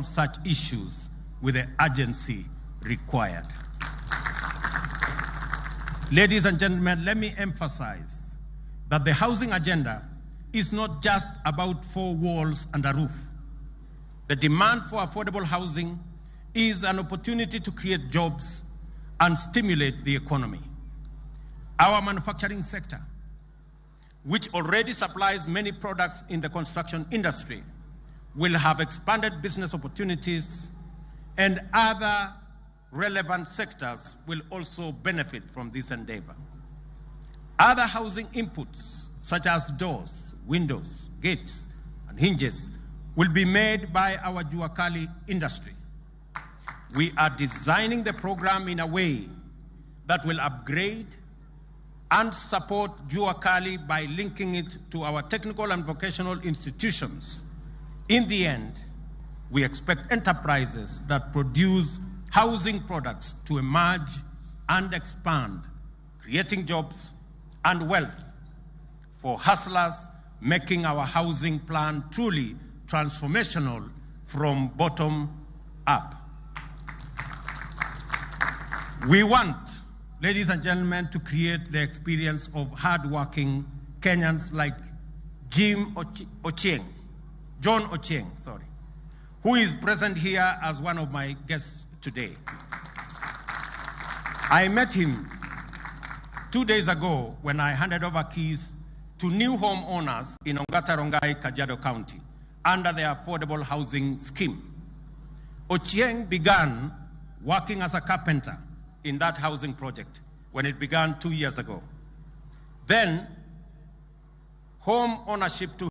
resolve such issues with the urgency required. Ladies and gentlemen, let me emphasize that the housing agenda is not just about four walls and a roof. The demand for affordable housing is an opportunity to create jobs and stimulate the economy. Our manufacturing sector, which already supplies many products in the construction industry, will have expanded business opportunities, and other relevant sectors will also benefit from this endeavor. Other housing inputs, such as doors, windows, gates, and hinges, will be made by our Jua Kali industry. We are designing the program in a way that will upgrade and support Jua Kali by linking it to our technical and vocational institutions. In the end, we expect enterprises that produce housing products to emerge and expand, creating jobs and wealth for hustlers, making our housing plan truly transformational from bottom up. We want, ladies and gentlemen, to create the experience of hardworking Kenyans like John Ochieng, who is present here as one of my guests today. I met him 2 days ago when I handed over keys to new homeowners in Ongata Rongai, Kajiado County, under the Affordable Housing Scheme. Ochieng began working as a carpenter in that housing project when it began 2 years ago. Then, home ownership to